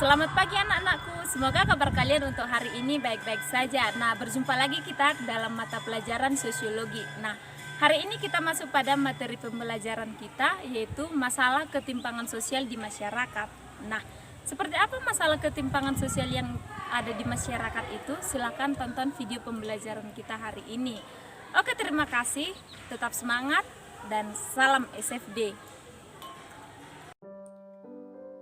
Selamat pagi anak-anakku, semoga kabar kalian untuk hari ini baik-baik saja. Nah, berjumpa lagi kita dalam mata pelajaran sosiologi. Nah, hari ini kita masuk pada materi pembelajaran kita, yaitu masalah ketimpangan sosial di masyarakat. Nah, seperti apa masalah ketimpangan sosial yang ada di masyarakat itu? Silakan tonton video pembelajaran kita hari ini. Oke, terima kasih, tetap semangat, dan salam SFD.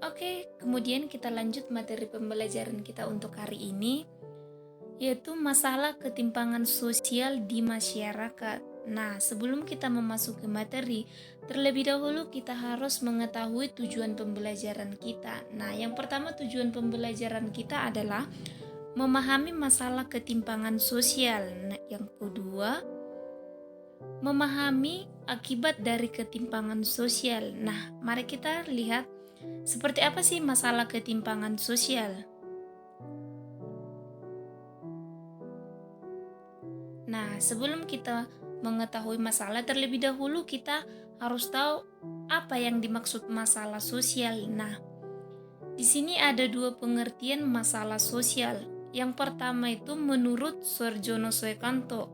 Oke, kemudian kita lanjut materi pembelajaran kita untuk hari ini, yaitu masalah ketimpangan sosial di masyarakat. Nah, sebelum kita memasuki materi, terlebih dahulu kita harus mengetahui tujuan pembelajaran kita. Nah, yang pertama tujuan pembelajaran kita adalah memahami masalah ketimpangan sosial. Nah, yang kedua, memahami akibat dari ketimpangan sosial. Nah, mari kita lihat seperti apa sih masalah ketimpangan sosial? Nah, sebelum kita mengetahui masalah, terlebih dahulu kita harus tahu apa yang dimaksud masalah sosial. Nah, di sini ada dua pengertian masalah sosial. Yang pertama itu menurut Soejono Soekanto,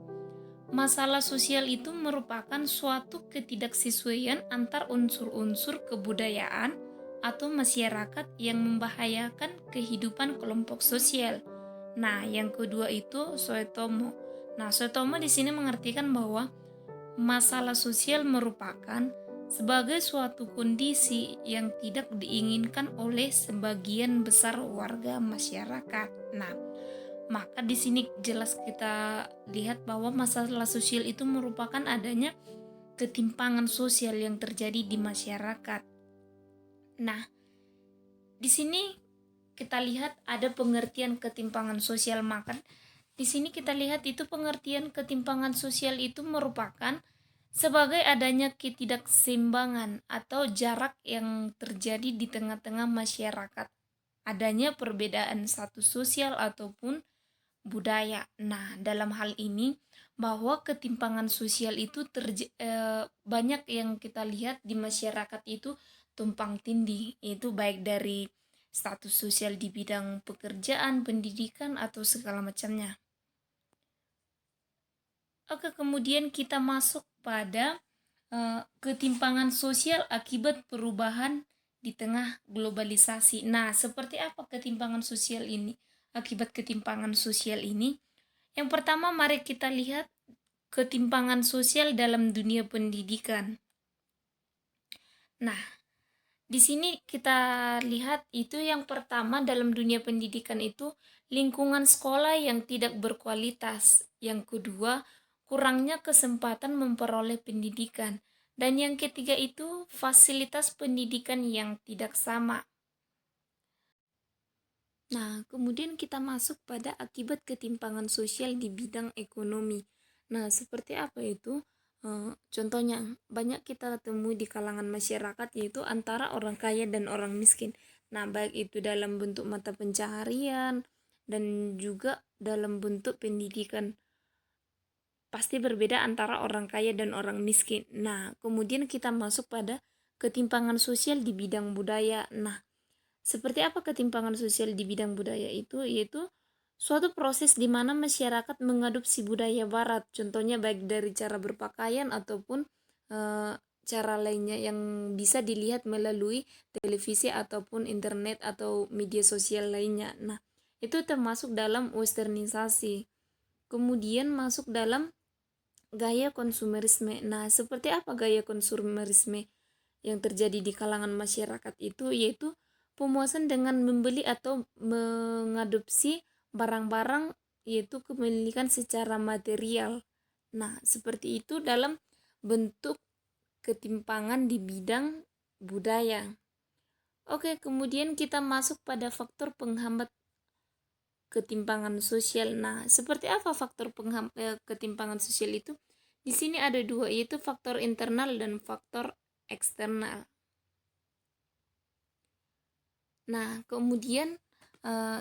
masalah sosial itu merupakan suatu ketidaksesuaian antar unsur-unsur kebudayaan atau masyarakat yang membahayakan kehidupan kelompok sosial. Nah, yang kedua itu Soetomo. Nah, Soetomo di sini mengartikan bahwa masalah sosial merupakan sebagai suatu kondisi yang tidak diinginkan oleh sebagian besar warga masyarakat. Nah, maka di sini jelas kita lihat bahwa masalah sosial itu merupakan adanya ketimpangan sosial yang terjadi di masyarakat. Nah, di sini kita lihat ada pengertian ketimpangan sosial, maka di sini kita lihat itu pengertian ketimpangan sosial itu merupakan sebagai adanya ketidakseimbangan atau jarak yang terjadi di tengah-tengah masyarakat, adanya perbedaan status sosial ataupun budaya. Nah, dalam hal ini bahwa ketimpangan sosial itu banyak yang kita lihat di masyarakat itu tumpang tindih, itu baik dari status sosial di bidang pekerjaan, pendidikan, atau segala macamnya. Oke, kemudian kita masuk pada ketimpangan sosial akibat perubahan di tengah globalisasi. Nah, seperti apa ketimpangan sosial ini? Akibat ketimpangan sosial ini, yang pertama mari kita lihat ketimpangan sosial dalam dunia pendidikan. Nah, di sini kita lihat itu yang pertama dalam dunia pendidikan itu lingkungan sekolah yang tidak berkualitas. Yang kedua, kurangnya kesempatan memperoleh pendidikan. Dan yang ketiga itu fasilitas pendidikan yang tidak sama. Nah, kemudian kita masuk pada akibat ketimpangan sosial di bidang ekonomi. Nah, seperti apa itu? Contohnya, banyak kita temui di kalangan masyarakat yaitu antara orang kaya dan orang miskin. Nah, baik itu dalam bentuk mata pencaharian dan juga dalam bentuk pendidikan. Pasti berbeda antara orang kaya dan orang miskin. Nah, kemudian kita masuk pada ketimpangan sosial di bidang budaya. Nah, seperti apa ketimpangan sosial di bidang budaya itu? Yaitu suatu proses di mana masyarakat mengadopsi budaya barat, contohnya baik dari cara berpakaian ataupun cara lainnya yang bisa dilihat melalui televisi ataupun internet atau media sosial lainnya. Nah, itu termasuk dalam westernisasi. Kemudian masuk dalam gaya konsumerisme. Nah, seperti apa gaya konsumerisme yang terjadi di kalangan masyarakat itu? Yaitu pemuasan dengan membeli atau mengadopsi barang-barang, yaitu kepemilikan secara material. Nah, seperti itu dalam bentuk ketimpangan di bidang budaya. Oke, kemudian kita masuk pada faktor penghambat ketimpangan sosial. Nah, seperti apa faktor ketimpangan sosial itu? Di sini ada dua, yaitu faktor internal dan faktor eksternal. Nah, kemudian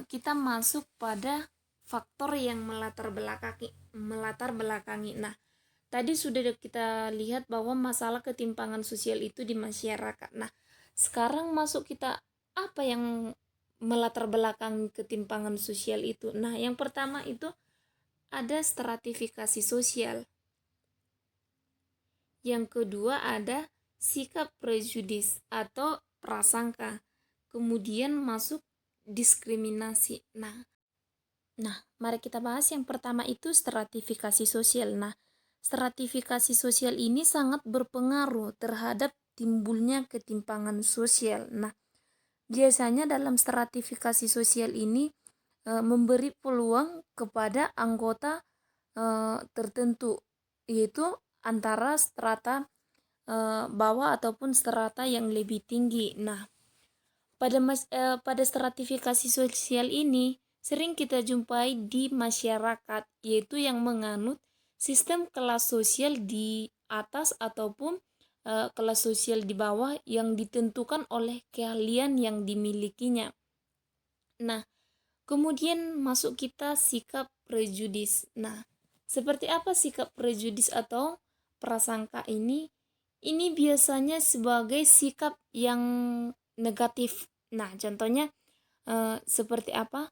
kita masuk pada faktor yang melatar belakangi. Nah, tadi sudah kita lihat bahwa masalah ketimpangan sosial itu di masyarakat. Nah, sekarang masuk kita apa yang melatar belakang ketimpangan sosial itu. Nah, yang pertama itu ada stratifikasi sosial. Yang kedua ada sikap prejudis atau prasangka. Kemudian masuk diskriminasi. Nah, mari kita bahas yang pertama itu stratifikasi sosial. Nah, stratifikasi sosial ini sangat berpengaruh terhadap timbulnya ketimpangan sosial. Nah, biasanya dalam stratifikasi sosial ini memberi peluang kepada anggota tertentu, yaitu antara strata bawah ataupun strata yang lebih tinggi. Nah, pada stratifikasi sosial ini sering kita jumpai di masyarakat, yaitu yang menganut sistem kelas sosial di atas ataupun kelas sosial di bawah yang ditentukan oleh keahlian yang dimilikinya. Nah, kemudian masuk kita sikap prejudis. Nah, seperti apa sikap prejudis atau prasangka ini? Ini biasanya sebagai sikap yang negatif. Nah, contohnya seperti apa?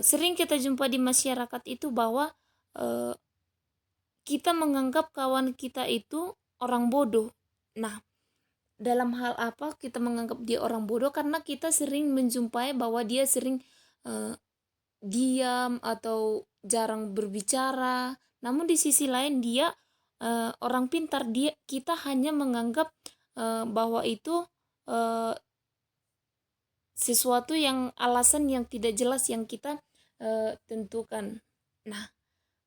Sering kita jumpa di masyarakat itu bahwa kita menganggap kawan kita itu orang bodoh. Nah, dalam hal apa kita menganggap dia orang bodoh? Karena kita sering menjumpai bahwa dia sering diam atau jarang berbicara. Namun di sisi lain dia orang pintar. Kita hanya menganggap bahwa itu sesuatu yang alasan yang tidak jelas yang kita tentukan. Nah,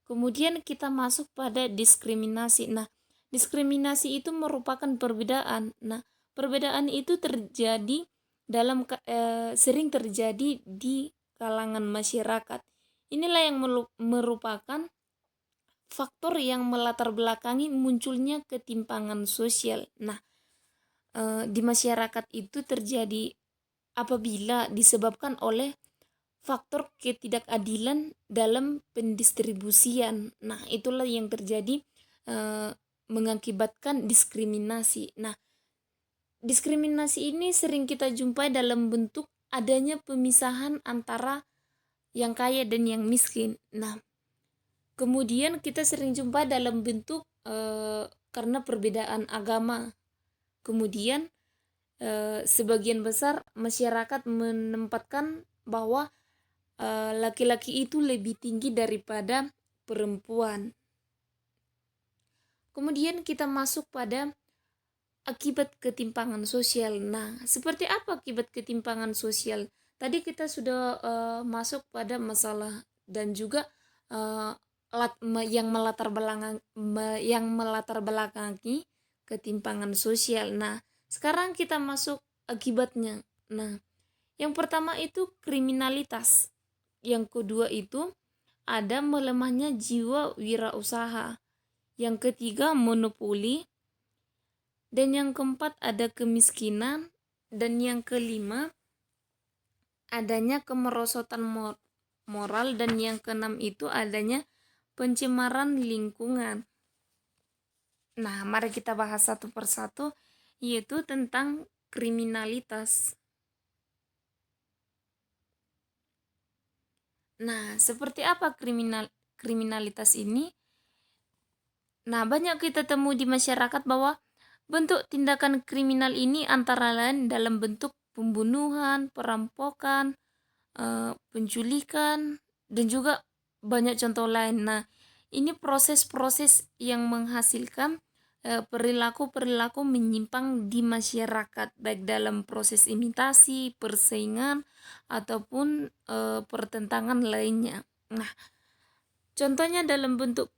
kemudian kita masuk pada diskriminasi. Nah, diskriminasi itu merupakan perbedaan. Nah, perbedaan itu terjadi sering terjadi di kalangan masyarakat. Inilah yang merupakan faktor yang melatar belakangi munculnya ketimpangan sosial. Nah, di masyarakat itu terjadi apabila disebabkan oleh faktor ketidakadilan dalam pendistribusian. Nah, itulah yang terjadi mengakibatkan diskriminasi. Nah, diskriminasi ini sering kita jumpai dalam bentuk adanya pemisahan antara yang kaya dan yang miskin. Nah, kemudian kita sering jumpa dalam bentuk karena perbedaan agama. Kemudian sebagian besar masyarakat menempatkan bahwa laki-laki itu lebih tinggi daripada perempuan. Kemudian kita masuk pada akibat ketimpangan sosial. Nah, seperti apa akibat ketimpangan sosial? Tadi kita sudah masuk pada masalah dan juga yang melatar belakangi ketimpangan sosial. Nah, sekarang kita masuk akibatnya. Nah, yang pertama itu kriminalitas. Yang kedua itu ada melemahnya jiwa wirausaha. Yang ketiga monopoli. Dan yang keempat ada kemiskinan. Dan yang kelima adanya kemerosotan moral. Dan yang keenam itu adanya pencemaran lingkungan. Nah, mari kita bahas satu persatu, yaitu tentang kriminalitas. Nah, seperti apa kriminalitas ini? Nah, banyak kita temui di masyarakat bahwa bentuk tindakan kriminal ini antara lain dalam bentuk pembunuhan, perampokan, penculikan, dan juga banyak contoh lain. Nah, ini proses-proses yang menghasilkan perilaku-perilaku menyimpang di masyarakat, baik dalam proses imitasi, persaingan, ataupun pertentangan lainnya. Nah, contohnya dalam bentuk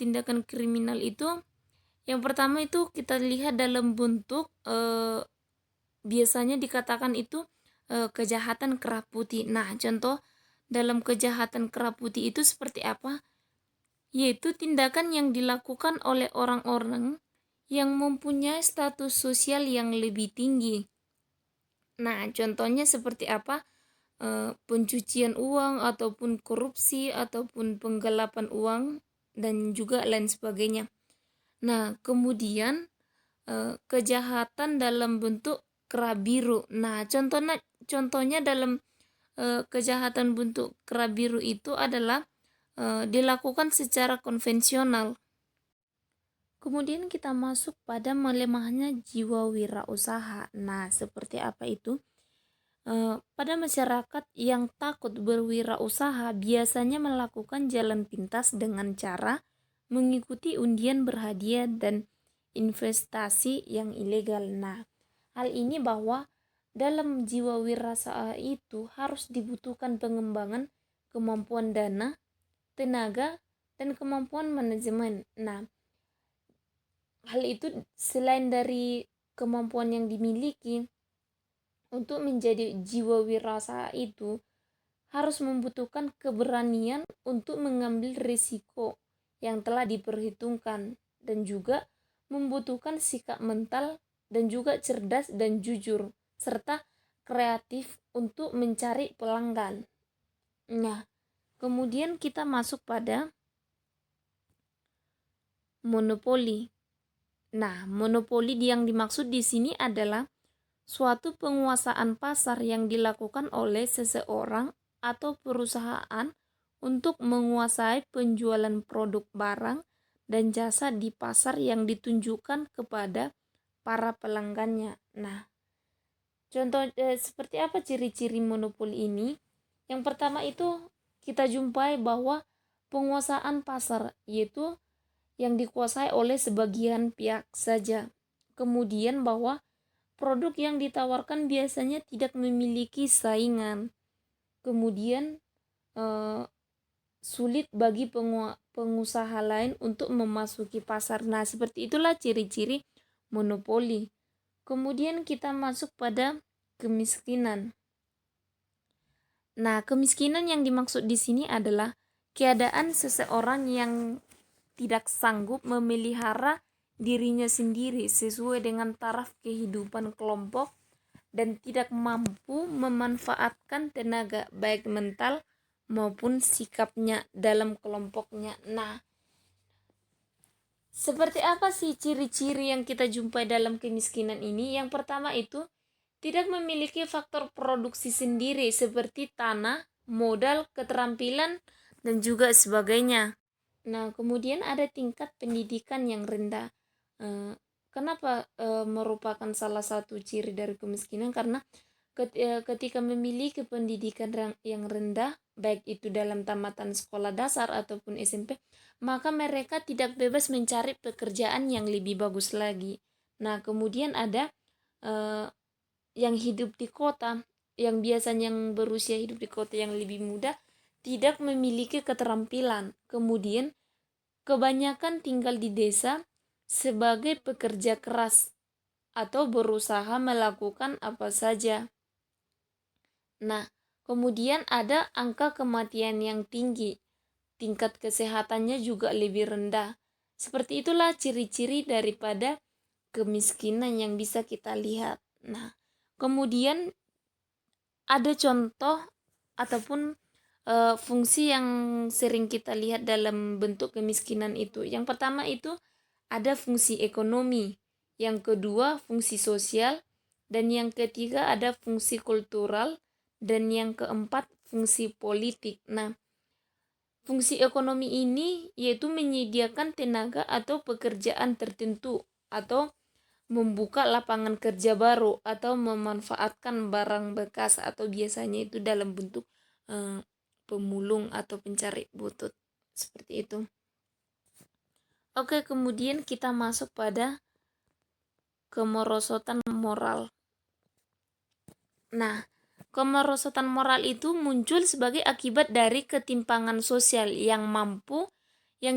tindakan kriminal itu, yang pertama itu kita lihat dalam bentuk biasanya dikatakan itu kejahatan kera putih. Nah, contoh dalam kejahatan kera putih itu seperti apa? Yaitu tindakan yang dilakukan oleh orang-orang yang mempunyai status sosial yang lebih tinggi. Nah, contohnya seperti apa? Pencucian uang ataupun korupsi ataupun penggelapan uang dan juga lain sebagainya. Nah, kemudian kejahatan dalam bentuk kera biru. Nah, contohnya dalam kejahatan bentuk kera biru itu adalah dilakukan secara konvensional. Kemudian kita masuk pada melemahnya jiwa wirausaha. Nah, seperti apa itu? Pada masyarakat yang takut berwirausaha biasanya melakukan jalan pintas dengan cara mengikuti undian berhadiah dan investasi yang ilegal. Nah, hal ini bahwa dalam jiwa wirausaha itu harus dibutuhkan pengembangan kemampuan dana, tenaga, dan kemampuan manajemen. Nah, hal itu selain dari kemampuan yang dimiliki, untuk menjadi jiwa wirausaha itu harus membutuhkan keberanian untuk mengambil risiko yang telah diperhitungkan, dan juga membutuhkan sikap mental dan juga cerdas dan jujur serta kreatif untuk mencari pelanggan. Nah, kemudian kita masuk pada monopoli. Nah, monopoli yang dimaksud di sini adalah suatu penguasaan pasar yang dilakukan oleh seseorang atau perusahaan untuk menguasai penjualan produk barang dan jasa di pasar yang ditunjukkan kepada para pelanggannya. Nah, contoh seperti apa ciri-ciri monopoli ini? Yang pertama itu kita jumpai bahwa penguasaan pasar, yaitu yang dikuasai oleh sebagian pihak saja. Kemudian bahwa produk yang ditawarkan biasanya tidak memiliki saingan. Kemudian sulit bagi pengusaha lain untuk memasuki pasar. Nah, seperti itulah ciri-ciri monopoli. Kemudian kita masuk pada kemiskinan. Nah, kemiskinan yang dimaksud di sini adalah keadaan seseorang yang tidak sanggup memelihara dirinya sendiri sesuai dengan taraf kehidupan kelompok dan tidak mampu memanfaatkan tenaga baik mental maupun sikapnya dalam kelompoknya. Nah, seperti apa sih ciri-ciri yang kita jumpai dalam kemiskinan ini? Yang pertama itu tidak memiliki faktor produksi sendiri seperti tanah, modal, keterampilan, dan juga sebagainya. Nah, kemudian ada tingkat pendidikan yang rendah. Kenapa merupakan salah satu ciri dari kemiskinan? Karena ketika memiliki pendidikan yang rendah, baik itu dalam tamatan sekolah dasar ataupun SMP, maka mereka tidak bebas mencari pekerjaan yang lebih bagus lagi. Nah, kemudian ada yang hidup di kota, yang biasanya yang berusia hidup di kota yang lebih muda, tidak memiliki keterampilan. Kemudian kebanyakan tinggal di desa sebagai pekerja keras atau berusaha melakukan apa saja. Nah, kemudian ada angka kematian yang tinggi. Tingkat kesehatannya juga lebih rendah. Seperti itulah ciri-ciri daripada kemiskinan yang bisa kita lihat. Nah, kemudian ada contoh ataupun fungsi yang sering kita lihat dalam bentuk kemiskinan itu. Yang pertama itu ada fungsi ekonomi, yang kedua fungsi sosial, dan yang ketiga ada fungsi kultural, dan yang keempat fungsi politik. Nah, fungsi ekonomi ini yaitu menyediakan tenaga atau pekerjaan tertentu, atau membuka lapangan kerja baru, atau memanfaatkan barang bekas, atau biasanya itu dalam bentuk pemulung atau pencari butut, seperti itu. Oke, kemudian kita masuk pada kemerosotan moral. Nah, kemerosotan moral itu muncul sebagai akibat dari ketimpangan sosial yang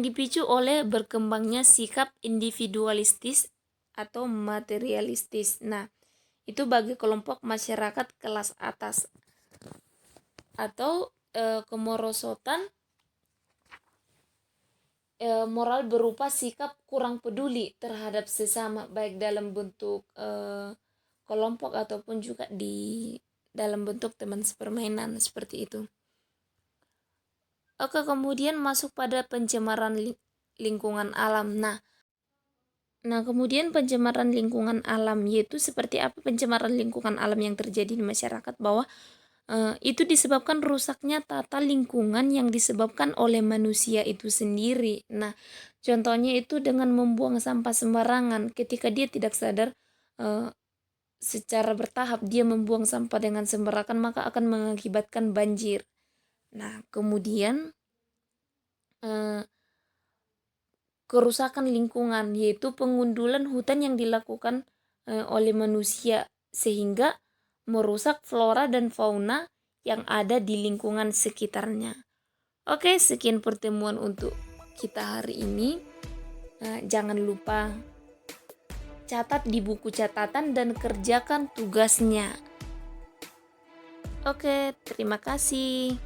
dipicu oleh berkembangnya sikap individualistis atau materialistis. Nah, itu bagi kelompok masyarakat kelas atas. Atau kemerosotan moral berupa sikap kurang peduli terhadap sesama, baik dalam bentuk kelompok ataupun juga di dalam bentuk teman sepermainan, seperti itu. Oke, kemudian masuk pada pencemaran lingkungan alam. Nah, kemudian pencemaran lingkungan alam yaitu seperti apa pencemaran lingkungan alam yang terjadi di masyarakat, bahwa itu disebabkan rusaknya tata lingkungan yang disebabkan oleh manusia itu sendiri. Nah, contohnya itu dengan membuang sampah sembarangan. Ketika dia tidak sadar, secara bertahap dia membuang sampah dengan sembarangan, maka akan mengakibatkan banjir. Nah, kemudian kerusakan lingkungan, yaitu pengundulan hutan yang dilakukan oleh manusia sehingga merusak flora dan fauna yang ada di lingkungan sekitarnya. Oke, sekian pertemuan untuk kita hari ini. Jangan lupa catat di buku catatan dan kerjakan tugasnya. Oke, terima kasih.